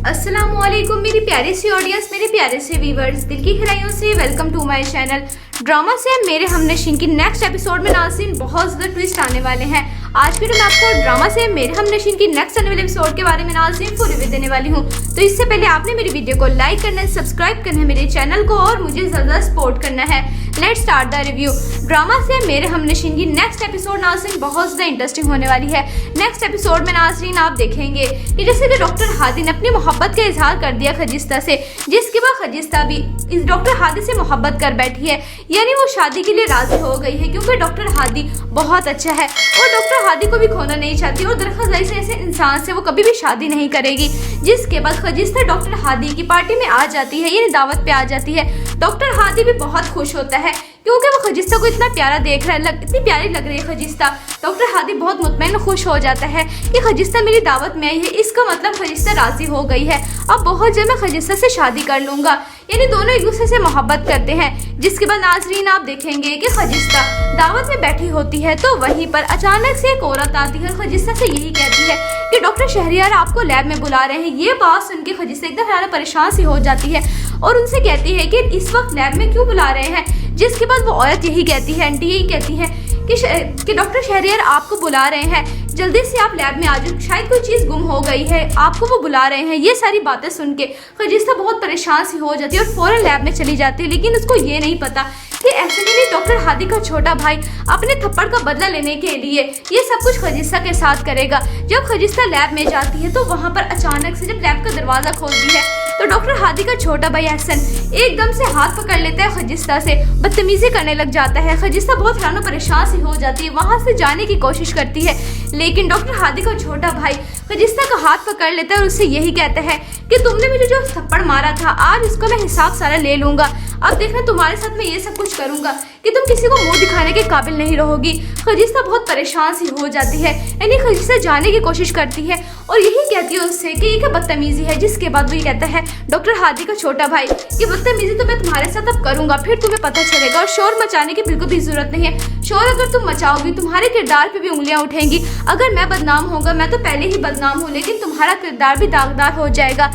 अस्सलामुअलैकुम मेरी प्यारी सी ऑडियंस, मेरे प्यारे से व्यूवर्स, दिल की गहराइयों से welcome to my channel. Drama से मेरे हमनशीन की नेक्स्ट एपिसोड में नाज़रीन बहुत ज़्यादा ट्विस्ट आने वाले हैं। आज फिर मैं आपको ड्रामा से मेरे हमनशीन की नेक्स्ट आने वाले एपिसोड के बारे में नाज़रीन फुल रिव्यू देने वाली हूँ। तो इससे पहले आपने मेरी वीडियो को लाइक करना है, सब्सक्राइब करना है मेरे चैनल को और मुझे ज़्यादा सपोर्ट करना है। Let's start the review. Drama से मेरे हमनशीन की नेक्स्ट एपिसोड नाज़रीन बहुत ज़्यादा इंटरेस्टिंग होने वाली है। नेक्स्ट एपिसोड में नाज़रीन आप देखेंगे कि जैसे कि डॉक्टर हादी ने अपनी मोहब्बत का इजहार कर दिया खजिस्ता से, जिसके बाद खजिस्ता भी इस डॉक्टर हादी से मोहब्बत कर बैठी है, यानी वो शादी के लिए राजी हो गई है क्योंकि डॉक्टर हादी बहुत अच्छा है और डॉक्टर हादी को भी खोना नहीं चाहती और दरख्वास्त ऐसे इंसान से वो कभी भी शादी नहीं करेगी। जिसके बाद खजिस्ता डॉक्टर हादी की पार्टी में आ जाती है, यानी दावत पे आ जाती है। डॉक्टर हादी भी बहुत खुश होता है क्योंकि वो खजिस्ता को इतना प्यारा देख रहा है, इतनी प्यारी लग रही है खजिस्ता। डॉक्टर हादी बहुत मुतमईन खुश हो जाता है कि खजिस्ता मेरी दावत में आई है, इसका मतलब खजिस्ता राजी हो गई है। अब बहुत जल्द मैं खजिस्ता से शादी कर लूंगा, यानी दोनों एक दूसरे से मोहब्बत करते हैं। जिसके बाद नाजरीन आप देखेंगे कि खजिस्ता दावत में बैठी होती है तो वहीं पर अचानक से एक औरत आती है, खजिस्ता से यही कहती है कि डॉक्टर शहरियार आपको लैब में बुला रहे हैं। ये बात सुन के खजिस्ता एकदम ज़्यादा परेशान सी हो जाती है और उनसे कहती है कि इस वक्त लैब में क्यों बुला रहे हैं। जिसके बाद वो औरत यही कहती है, आंटी यही कहती है कि डॉक्टर शहरियार आपको बुला रहे हैं, जल्दी से आप लैब में आ जाओ, शायद कोई चीज़ गुम हो गई है, आपको वो बुला रहे हैं। ये सारी बातें सुन के खजिस्ता बहुत परेशान सी हो जाती है और फौरन लैब में चली जाती है। लेकिन उसको ये नहीं पता कि ऐसे नहीं डॉक्टर हादी का छोटा भाई अपने थप्पड़ का बदला लेने के लिए ये सब कुछ खजिस्ता के साथ करेगा। जब खजिस्ता लैब में जाती है तो वहाँ पर अचानक से जब लैब का दरवाज़ा खोलती है तो डॉक्टर हादी का छोटा भाई एहसन एकदम से हाथ पकड़ लेता है खजिस्ता से, बदतमीजी करने लग जाता है। खजिस्ता बहुत हैरान और परेशान सी हो जाती है, वहाँ से जाने की कोशिश करती है, लेकिन डॉक्टर हादी का छोटा भाई खजिस्ता का हाथ पकड़ लेता है और उससे यही कहता है कि तुमने मुझे जो थप्पड़ मारा था आज इसको मैं हिसाब सारा ले लूंगा। अब देखना तुम्हारे साथ मैं ये सब कुछ करूंगा कि तुम किसी को मुंह दिखाने के काबिल नहीं रहोगी। खजिस्ता बहुत परेशान सी हो जाती है, यानी खजिस्ता जाने की कोशिश करती है और यही कहती है उससे कि ये क्या बदतमीजी है। जिसके बाद वो ये कहता है डॉक्टर हादी का छोटा भाई कि बदतमीजी तो मैं तुम्हारे साथ अब करूंगा, फिर तुम्हें पता चलेगा और शोर मचाने की बिल्कुल भी जरूरत नहीं है। शोर अगर तुम मचाओगी तुम्हारे किरदार पे भी उंगलियां उठेंगी। अगर मैं बदनाम होगा, मैं तो पहले ही बदनाम हूँ, लेकिन तुम्हारा किरदार भी दागदार हो जाएगा।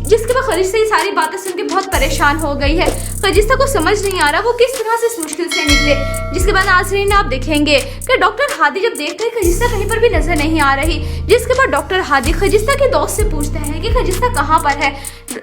जिसके बाद खजिस्ता ये सारी बातें सुन के बहुत परेशान हो गई है। खजिस्ता को समझ नहीं आ रहा वो किस तरह से इस मुश्किल से निकले। जिसके बाद नाज़रीन आप देखेंगे कि डॉक्टर हादी जब देखते हैं खजिस्ता कहीं पर भी नजर नहीं आ रही। जिसके बाद डॉक्टर हादी खजिस्ता के दोस्त से पूछते हैं कि खजिस्ता कहाँ पर है।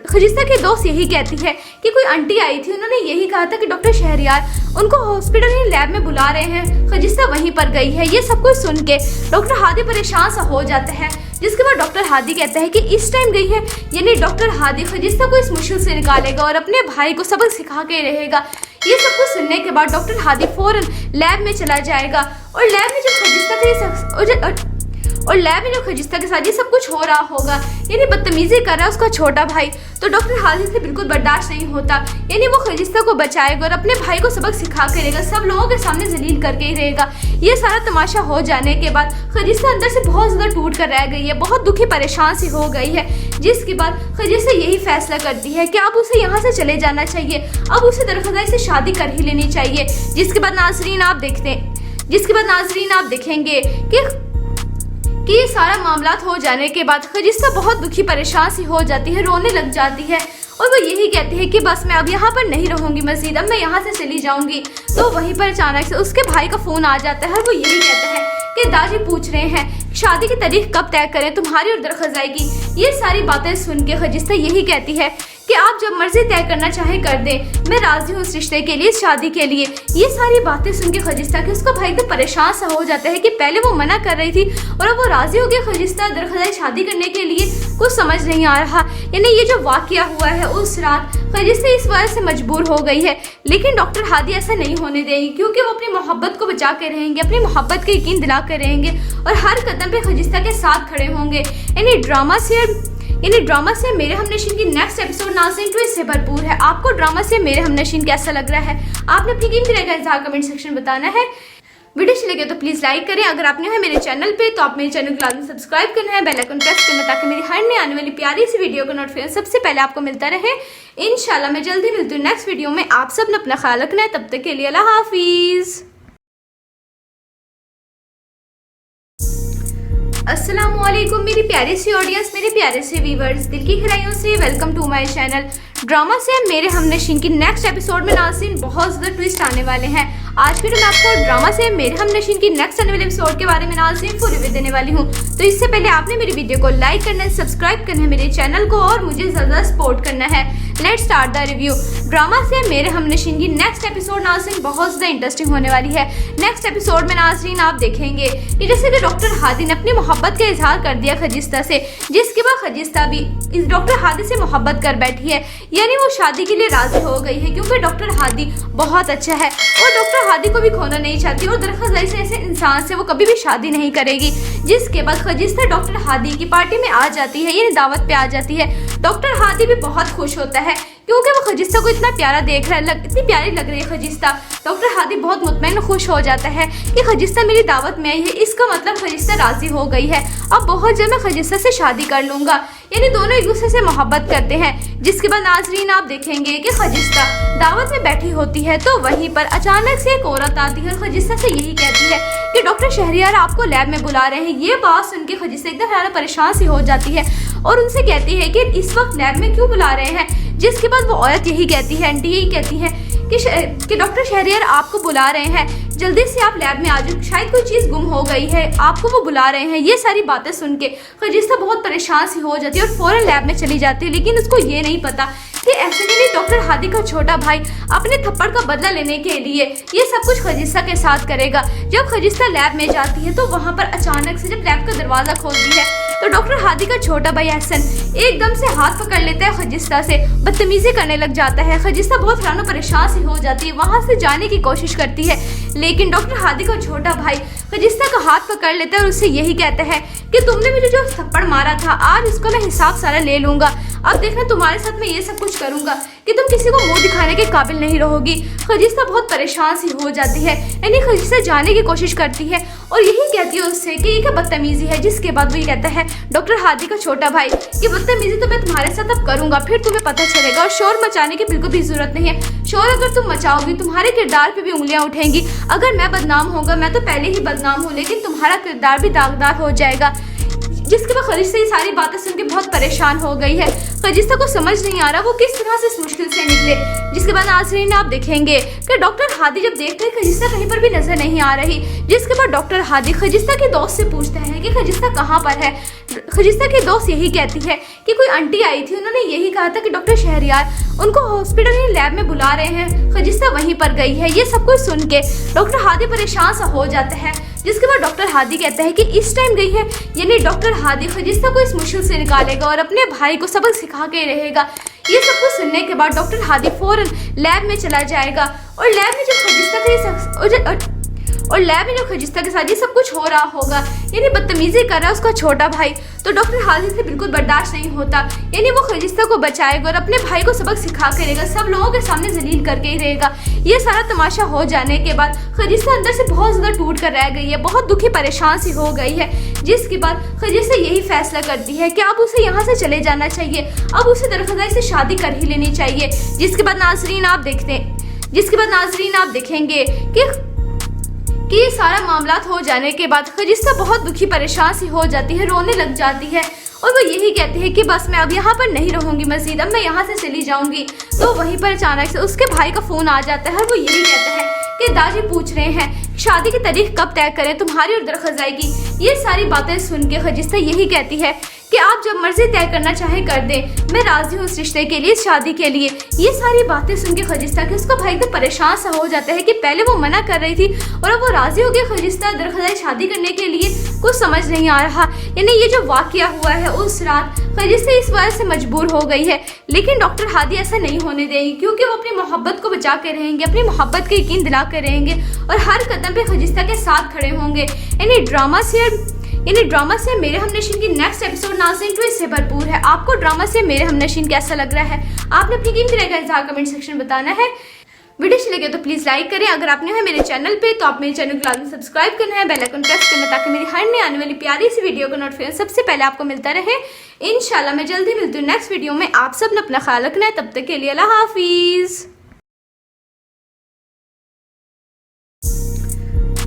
खजिस्ता की दोस्त यही कहती है कि कोई आंटी आई थी, उन्होंने यही कहा था कि डॉक्टर शहरियार उनको हॉस्पिटल या लैब में बुला रहे हैं, खजिस्ता वहीं पर गई है। ये सब कुछ सुन के डॉक्टर हादी परेशान सा हो जाता है। जिसके बाद डॉक्टर हादी कहता है कि इस टाइम गई है, यानी डॉक्टर हादी खजिस्ता को इस मुश्किल से निकालेगा और अपने भाई को सबक सिखा के रहेगा। ये सब कुछ सुनने के बाद डॉक्टर हादी फौरन लैब में चला जाएगा और लैब में जब खजिस्ता के साथ ये सब कुछ हो रहा होगा, यानी बदतमीजी कर रहा है उसका छोटा भाई, तो डॉक्टर हादी से बिल्कुल बर्दाश्त नहीं होता, यानी वो खजिस्ता को बचाएगा और अपने भाई को सबक सिखा के रहेगा, सब लोगों के सामने जलील करके ही रहेगा। ये सारा तमाशा हो जाने के बाद खजिस्ता अंदर से बहुत ज़्यादा टूट कर रह गई है, बहुत दुखी परेशान सी हो गई है। जिसके बाद खजिस्ता यही फैसला करती है कि अब उसे यहाँ से चले जाना चाहिए, अब उसे दरख्वास्त से शादी कर ही लेनी चाहिए। जिसके बाद नाजरीन आप देखेंगे कि ये सारा मामलात हो जाने के बाद खजिस्ता बहुत दुखी परेशान सी हो जाती है, रोने लग जाती है और वो यही कहती है कि बस मैं अब यहाँ पर नहीं रहूंगी मजीद, अब मैं यहाँ से चली जाऊंगी। तो वहीं पर अचानक से उसके भाई का फोन आ जाता है और वो यही कहता है कि दादी पूछ रहे हैं शादी की तारीख कब तय करें, तुम्हारी और दरख्वास्त आएगी। ये सारी बातें सुन के खजिस्ता यही कहती है कि आप जब मर्जी तय करना चाहे कर दें, मैं राजी हूँ इस रिश्ते के लिए, शादी के लिए। ये सारी बातें सुन के खजिस्ता के उसका भाई तो परेशान सा हो जाता है कि पहले वो मना कर रही थी और अब वो राजी हो गया खजिस्ता दरख्वास्त शादी करने के लिए। कुछ समझ नहीं आ रहा, यानी ये जो वाकया हुआ है उस रात खजिस्ता इस वजह से मजबूर हो गई है, लेकिन डॉक्टर हादी ऐसा नहीं होने देंगी क्योंकि वो अपनी मोहब्बत को बचा के रहेंगे, अपनी मोहब्बत का यकीन दिला कर रहेंगे और हर कदम पे खजिस्ता के साथ खड़े होंगे। यानी ड्रामा से मेरे हमनशीन की नेक्स्ट एपिसोड नाज़रीन ट्विस्ट से भरपूर है। आपको ड्रामा से मेरे हमनशीन कैसा लग रहा है, आपने अपनी कीमती राय का इज़हार कमेंट सेक्शन बताना है। वीडियो अच्छी लगे तो प्लीज़ लाइक करें। अगर आप न्यू है मेरे चैनल पे तो आप मेरे चैनल को लाजमी सब्सक्राइब करना है, बेल आइकन प्रेस करना ताकि मेरी हर नई आने वाली प्यारी सी वीडियो का नोटिफिकेशन सबसे पहले आपको मिलता रहे। इंशाल्लाह मैं जल्दी मिलती हूँ नेक्स्ट वीडियो में। आप सब ने अपना ख्याल रखना है, तब तक के लिए अल्लाह हाफिज़। अस्सलामुअलैकुम मेरी प्यारी सी ऑडियंस, मेरे प्यारे से व्यूवर्स, दिल की गहराइयों से welcome to my channel. Drama से मेरे हमनशीन की नेक्स्ट एपिसोड में नाज़रीन बहुत ज़्यादा ट्विस्ट आने वाले हैं। आज वीडियो में आपको ड्रामा से मेरे हमनशीन की नेक्स्ट आने वाले एपिसोड के बारे में नाज़रीन फुल रिव्यू देने वाली हूँ। तो इससे पहले आपने मेरी वीडियो को लाइक करना है, सब्सक्राइब करना है मेरे चैनल को और मुझे ज़्यादा सपोर्ट करना है। Let's start the review. Drama से मेरे हमनशीन की नेक्स्ट एपिसोड नाज़रीन बहुत ज़्यादा इंटरेस्टिंग होने वाली है। नेक्स्ट एपिसोड में नाज़रीन आप देखेंगे कि जैसे कि डॉक्टर हादी ने अपनी मोहब्बत का इजहार कर दिया खजिस्ता से, जिसके बाद खजिस्ता भी इस डॉक्टर हादी से मोहब्बत कर बैठी है, यानी वो शादी के लिए राजी हो गई है क्योंकि डॉक्टर हादी बहुत अच्छा है और डॉक्टर हादी को भी खोना नहीं चाहती और दरअसल ऐसे इंसान से वो कभी भी शादी नहीं करेगी। जिसके बाद खजिस्ता डॉक्टर हादी की पार्टी में आ जाती है, यानी दावत पे आ जाती है। डॉक्टर हादी भी बहुत खुश होता है क्योंकि वो खजिस्ता को इतना प्यारा देख रहा है, इतनी प्यारी लग रही है खजिस्ता। डॉक्टर हादी बहुत मुतमईन खुश हो जाता है कि खजिस्ता मेरी दावत में आई है, इसका मतलब खजिस्ता राजी हो गई है। अब बहुत जल्द मैं खजिस्ता से शादी कर लूंगा, यानी दोनों एक दूसरे से मोहब्बत करते हैं। जिसके बाद नाजरीन आप देखेंगे कि खजिस्ता दावत में बैठी होती है तो वहीं पर अचानक से एक औरत आती है और खजिस्ता से यही कहती है कि डॉक्टर शहरियार आपको लैब में बुला रहे हैं। ये बात सुन के खजिस्ता एकदम ज़्यादा परेशान सी हो जाती है और उनसे कहती है कि इस वक्त लैब में क्यों बुला रहे हैं। जिसके बाद वो औरत यही कहती है, आंटी यही कहती है कि डॉक्टर शहरियार आपको बुला रहे हैं, जल्दी से आप लैब में आ जाओ, शायद कोई चीज़ गुम हो गई है, आपको वो बुला रहे हैं। ये सारी बातें सुन के खजिस्ता बहुत परेशान सी हो जाती है और फौरन लैब में चली जाती है। लेकिन उसको ये नहीं पता कि ऐसे में डॉक्टर हादी का छोटा भाई अपने थप्पड़ का बदला लेने के लिए ये सब कुछ खजिस्ता के साथ करेगा। जब खजिस्ता लैब में जाती है तो वहाँ पर अचानक से जब लैब का दरवाज़ा खोलती है तो डॉक्टर हादी का छोटा भाई एहसन एकदम से हाथ पकड़ लेता है खजिस्ता से, बदतमीजी करने लग जाता है। खजिस्ता बहुत हैरान परेशान सी हो जाती है, वहाँ से जाने की कोशिश करती है, लेकिन डॉक्टर हादी का छोटा भाई खजिस्ता का हाथ पकड़ लेता है और उससे यही कहता है कि तुमने मुझे जो थप्पड़ मारा था आज उसका मैं हिसाब सारा ले लूंगा। अब देखना तुम्हारे साथ मैं ये सब कुछ करूंगा कि तुम किसी को मुंह दिखाने के काबिल नहीं रहोगी। खजिस्ता बहुत परेशान सी हो जाती है, यानी खजिस्ता जाने की कोशिश करती है और यही कहती है उससे कि ये क्या बदतमीजी है। जिसके बाद वो ये कहता है डॉक्टर हादी का छोटा भाई कि बदतमीजी तो मैं तुम्हारे साथ अब करूंगा, फिर तुम्हें पता चलेगा और शोर मचाने की बिल्कुल भी जरूरत नहीं है। शोर अगर तुम मचाओगी तुम्हारे किरदार पे भी उंगलियां उठेंगी। अगर मैं बदनाम होगा, मैं तो पहले ही बदनाम हूँ, लेकिन तुम्हारा किरदार भी दागदार हो जाएगा। जिसके बाद खजिस्ता ये सारी बातें सुन के बहुत परेशान हो गई है। खजिस्ता को समझ नहीं आ रहा वो किस तरह से इस मुश्किल से निकले। जिसके बाद नाज़रीन आप देखेंगे कि डॉक्टर हादी जब देखते हैं खजिस्ता कहीं पर भी नजर नहीं आ रही। जिसके बाद डॉक्टर हादी खजिस्ता के दोस्त से पूछता है कि खजिस्ता कहाँ पर है। खजिस्ता की दोस्त यही कहती है कि कोई आंटी आई थी, उन्होंने यही कहा था कि डॉक्टर शहरियार उनको हॉस्पिटल या लैब में बुला रहे हैं, खजिस्ता वहीं पर गई है। ये सब कुछ सुन के डॉक्टर हादी परेशान सा हो जाता है। जिसके बाद डॉक्टर हादी कहता है कि इस टाइम गई है, यानी डॉक्टर हादी खजिस्ता को इस मुश्किल से निकालेगा और अपने भाई को सबक सिखा के रहेगा। ये सब कुछ सुनने के बाद डॉक्टर हादी फौरन लैब में चला जाएगा और लैब में जब खजिस्ता के साथ ये सब कुछ हो रहा होगा, यानी बदतमीजी कर रहा है उसका छोटा भाई, तो डॉक्टर हादी से बिल्कुल बर्दाश्त नहीं होता, यानी वो खजिस्ता को बचाएगा और अपने भाई को सबक सिखा के रहेगा, सब लोगों के सामने जलील करके ही रहेगा। ये सारा तमाशा हो जाने के बाद खजिस्ता अंदर से बहुत ज़्यादा टूट कर रह गई है, बहुत दुखी परेशान सी हो गई है। जिसके बाद खजिस्ता यही फैसला करती है कि अब उसे यहाँ से चले जाना चाहिए, अब उसे दरखदाई से शादी कर ही लेनी चाहिए। जिसके बाद नाजरीन आप देखेंगे कि ये सारा मामला हो जाने के बाद खजिस्ता बहुत दुखी परेशान सी हो जाती है, रोने लग जाती है और वो यही कहती है कि बस मैं अब यहाँ पर नहीं रहूँगी मज़ीद, अब मैं यहाँ से चली जाऊँगी। तो वहीं पर अचानक से उसके भाई का फ़ोन आ जाता है और वो यही कहता है कि दादी पूछ रहे हैं शादी की तारीख कब तय करें तुम्हारी और दरखदाई की। ये सारी बातें सुन के खजिस्ता यही कहती है कि आप जब मर्जी तय करना चाहे कर दें, मैं राजी हूँ इस रिश्ते के लिए, शादी के लिए। ये सारी बातें सुन के खजिस्ता के उसका भाई तो परेशान सा हो जाता है कि पहले वो मना कर रही थी और अब वो राजी हो गई खजिस्ता दरखदाई शादी करने के लिए। कुछ समझ नहीं आ रहा, यानी ये जो वाकया हुआ है उस रात खजिस्ता इस वजह से मजबूर हो गई है, लेकिन डॉक्टर हादी ऐसा नहीं होने देंगी क्योंकि वो अपनी मोहब्बत को बचा के रहेंगे, अपनी मोहब्बत का यकीन दिला कर रहेंगे और हर कदम पे खजिस्ता के साथ खड़े होंगे। यानी ड्रामा से मेरे हमनशीन की नेक्स्ट एपिसोड नाज़रीन ट्विस्ट से भरपूर है। आपको ड्रामा से मेरे हमनशीन कैसा लग रहा है, आपने अपनी कीमती राय का इज़हार कमेंट सेक्शन बताना है। वीडियो अच्छी लगे तो प्लीज़ लाइक करें। अगर आप न्यू है मेरे चैनल पे तो आप मेरे चैनल को लाजमी सब्सक्राइब करना है, बेल आइकन प्रेस करना ताकि मेरी हर नई आने वाली प्यारी सी वीडियो का नोटिफिकेशन सबसे पहले आपको मिलता रहे। इंशाल्लाह मैं जल्दी मिलती हूँ नेक्स्ट वीडियो में। आप सब ने अपना ख्याल रखना है, तब तक के लिए अल्लाह हाफिज़।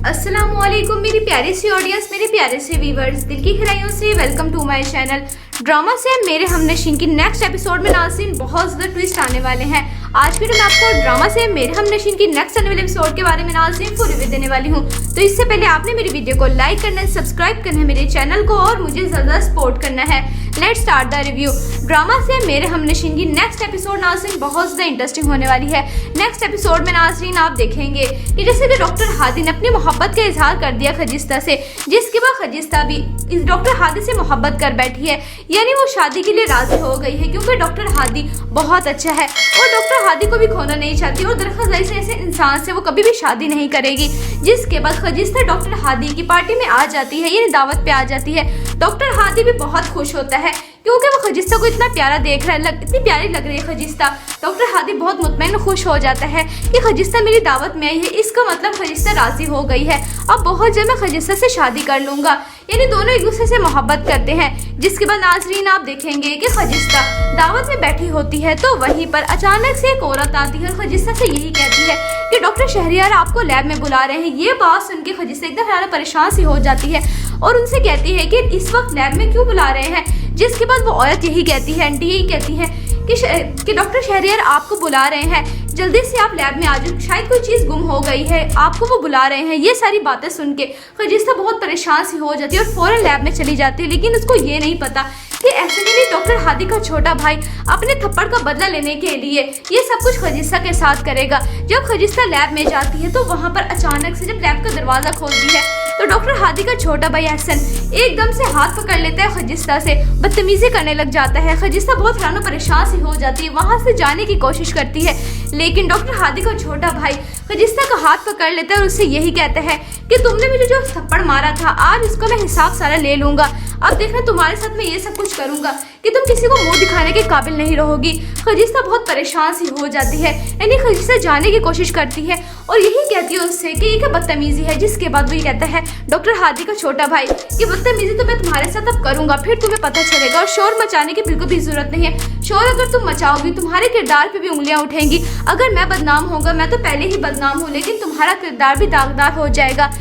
अस्सलामुअलैकुम मेरी प्यारे सी ऑडियंस, मेरे प्यारे से व्यूवर्स, दिल की गहराइयों से welcome to my channel. Drama से मेरे हमनशीन की नेक्स्ट एपिसोड में नाज़रीन बहुत ज़्यादा ट्विस्ट आने वाले हैं। आज फिर मैं आपको ड्रामा से मेरे हमनशीन की नेक्स्ट आने वाले एपिसोड के बारे में नाज़रीन फुल रिव्यू देने वाली हूँ। तो इससे पहले आपने मेरी वीडियो को लाइक करना है, सब्सक्राइब करना है मेरे चैनल को और मुझे ज़्यादा सपोर्ट करना है। Let's start the review. Drama से मेरे हमनशीन की नेक्स्ट एपिसोड नाज़रीन बहुत ज़्यादा इंटरेस्टिंग होने वाली है। नेक्स्ट एपिसोड में नाज़रीन आप देखेंगे कि जैसे कि डॉक्टर हादी ने अपनी मोहब्बत का इजहार कर दिया खजिस्ता से, जिसके बाद खजिस्ता भी इस डॉक्टर हादी से मोहब्बत कर बैठी है, यानी वो शादी के लिए राजी हो गई है क्योंकि डॉक्टर हादी बहुत अच्छा है और डॉक्टर हादी को भी खोना नहीं चाहती और दरख्वास्त से ऐसे इंसान से वो कभी भी शादी नहीं करेगी। जिसके बाद खजिस्ता डॉक्टर हादी की पार्टी में आ जाती है, यानी दावत पे आ जाती है। डॉक्टर हादी भी बहुत खुश होता है क्योंकि वो खजिस्ता को इतना प्यारा देख रहा है, इतनी प्यारी लग रही है खजिस्ता। डॉक्टर हादी बहुत मुतमईन खुश हो जाता है कि खजिस्ता मेरी दावत में आई है, इसका मतलब खजिस्ता राजी हो गई है। अब बहुत जल्द मैं खजिस्ता से शादी कर लूंगा, यानी दोनों एक दूसरे से मोहब्बत करते हैं। जिसके बाद नाज़रीन आप देखेंगे कि खजिस्ता दावत में बैठी होती है तो वहीं पर अचानक से एक औरत आती है और खजिस्ता से यही कहती है कि डॉक्टर शहरियार आपको लैब में बुला रहे हैं। ये बात सुन के खजिस्ता एकदम ज़्यादा परेशान सी हो जाती है और उनसे कहती है कि इस वक्त लैब में क्यों बुला रहे हैं। जिसके बाद वो औरत यही कहती है, आंटी यही कहती है कि डॉक्टर शहरियार आपको बुला रहे हैं, जल्दी से आप लैब में आ जाओ, शायद कोई चीज़ गुम हो गई है, आपको वो बुला रहे हैं। ये सारी बातें सुन के खजिस्ता बहुत परेशान सी हो जाती है और फौरन लैब में चली जाती है। लेकिन उसको ये नहीं पता कि ऐसे में डॉक्टर हादी का छोटा भाई अपने थप्पड़ का बदला लेने के लिए ये सब कुछ खजिस्ता के साथ करेगा। जब खजिस्ता लैब में जाती है तो वहाँ पर अचानक से जब लैब का दरवाज़ा खोलती है तो डॉक्टर हादी का छोटा भाई एहसन एकदम से हाथ पकड़ लेता है खजिस्ता से, बदतमीजी करने लग जाता है। खजिस्ता बहुत हैरान परेशान सी हो जाती है, वहाँ से जाने की कोशिश करती है, लेकिन डॉक्टर हादी का छोटा भाई खजिस्ता का हाथ पकड़ लेता है और उससे यही कहता है कि तुमने मुझे जो थप्पड़ मारा था आज उसका मैं हिसाब सारा ले लूंगा। अब देखना तुम्हारे साथ मैं ये सब कुछ करूंगा कि तुम किसी को मुंह दिखाने के काबिल नहीं रहोगी। खजिस्ता बहुत परेशान सी हो जाती है, यानी खजिस्ता जाने की कोशिश करती है और यही कहती है उससे कि ये क्या बदतमीजी है। जिसके बाद वो ये कहता है डॉक्टर हादी का छोटा भाई कि बदतमीजी तो मैं तुम्हारे साथ अब करूंगा, फिर तुम्हें पता चलेगा और शोर मचाने की बिल्कुल भी जरूरत नहीं है। शोर अगर तुम मचाओगी तुम्हारे किरदार पे भी उंगलियां उठेंगी। अगर मैं बदनाम होगा, मैं तो पहले ही बदनाम हूँ, लेकिन तुम्हारा किरदार भी दागदार हो जाएगा।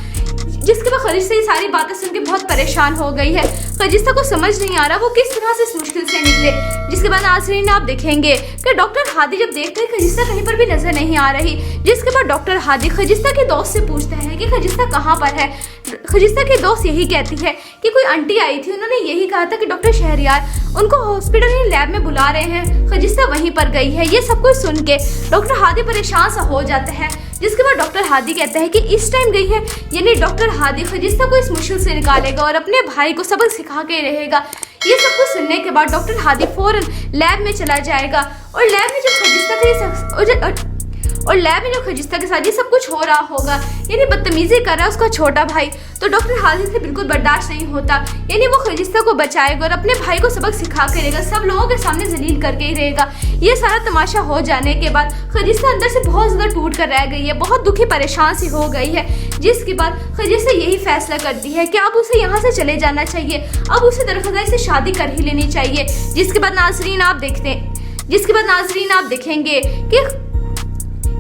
जिसके बाद खजिस्ता ये सारी बातें सुन के बहुत परेशान हो गई है। खजिस्ता को समझ नहीं आ रहा वो किस तरह से इस मुश्किल से निकले। जिसके बाद नाज़रीन आप देखेंगे कि डॉक्टर हादी जब देखते हैं खजिस्ता कहीं पर भी नजर नहीं आ रही। जिसके बाद डॉक्टर हादी खजिस्ता के दोस्त से पूछते हैं कि खजिस्ता कहाँ पर है। खजिस्ता की दोस्त यही कहती है कि कोई आंटी आई थी, उन्होंने यही कहा था कि डॉक्टर शहरियार उनको हॉस्पिटल में लैब में बुला रहे हैं, खजिस्ता वहीं पर गई है। ये सब कुछ सुन के डॉक्टर हादी परेशान सा हो जाता है। जिसके बाद डॉक्टर हादी कहता है कि इस टाइम गई है, यानी डॉक्टर हादी खजिस्ता को इस मुश्किल से निकालेगा और अपने भाई को सबक सिखा के रहेगा। ये सब कुछ सुनने के बाद डॉक्टर हादी फौरन लैब में चला जाएगा और लैब में जब खजिस्ता के साथ ये सब कुछ हो रहा होगा, यानी बदतमीजी कर रहा है उसका छोटा भाई, तो डॉक्टर हादी से बिल्कुल बर्दाश्त नहीं होता, यानी वो खजिस्ता को बचाएगा और अपने भाई को सबक सिखा के रहेगा, सब लोगों के सामने जलील करके ही रहेगा। ये सारा तमाशा हो जाने के बाद खजिस्ता अंदर से बहुत ज़्यादा टूट कर रह गई है, बहुत दुखी परेशान सी हो गई है। जिसके बाद खजिस्ता यही फैसला करती है कि अब उसे यहाँ से चले जाना चाहिए, अब उसे दरख्वास्त से शादी कर ही लेनी चाहिए। जिसके बाद नाज़रीन आप देखेंगे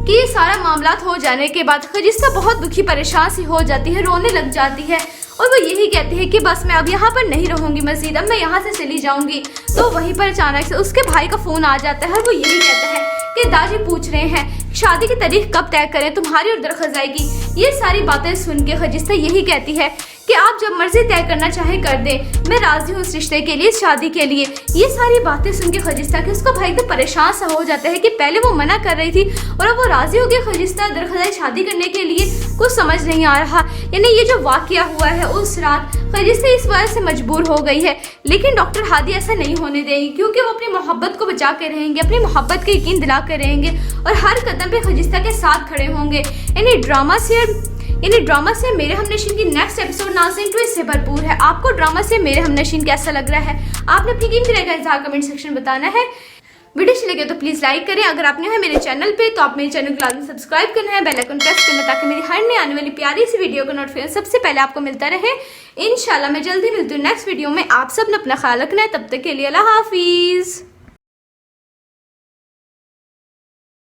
कि ये सारा मामला हो जाने के बाद खजिस्ता बहुत दुखी परेशान सी हो जाती है, रोने लग जाती है और वो यही कहती है कि बस मैं अब यहाँ पर नहीं रहूँगी मज़ीद, अब मैं यहाँ से चली जाऊँगी। तो वहीं पर अचानक से उसके भाई का फ़ोन आ जाता है और वो यही कहता है कि दादी पूछ रहे हैं शादी की तारीख कब तय करें, तुम्हारी और दरख्वास्त आएगी। ये सारी बातें सुन के खजिस्ता यही कहती है कि आप जब मर्जी तय करना चाहे कर दें, मैं राजी हूँ इस रिश्ते के लिए, शादी के लिए। ये सारी बातें सुन के खजिस्ता के उसका भाई तो परेशान सा हो जाता है कि पहले वो मना कर रही थी और अब वो राजी हो गई खजिस्ता दरख्वास्त शादी करने के लिए। कुछ समझ नहीं आ रहा, यानी ये जो वाकया हुआ है उस रात खजिस्ता इस वजह से मजबूर हो गई है, लेकिन डॉक्टर हादी ऐसा नहीं होने देंगी क्योंकि वो अपनी मोहब्बत को बचा के रहेंगे, अपनी मोहब्बत का यकीन दिला कर रहेंगे और हर कदम पे खजिस्ता के साथ खड़े होंगे। यानी ड्रामा से मेरे हमनशीन की नेक्स्ट एपिसोड नाज़रीन ट्विस्ट से भरपूर है। आपको ड्रामा से मेरे हमनशीन कैसा लग रहा है, आपने अपनी कीमती राय का इज़हार कमेंट सेक्शन में बताना है। वीडियो अच्छी लगे तो प्लीज़ लाइक करें। अगर आप न्यू है मेरे चैनल पे तो आप मेरे चैनल को लाजमी सब्सक्राइब करना है, बेल आइकन प्रेस करना ताकि मेरी हर नई आने वाली प्यारी सी वीडियो का नोटिफिकेशन सबसे पहले आपको मिलता रहे। इंशाल्लाह मैं जल्दी मिलती हूँ नेक्स्ट वीडियो में। आप सब ने अपना ख्याल रखना है, तब तक के लिए अल्लाह हाफिज़।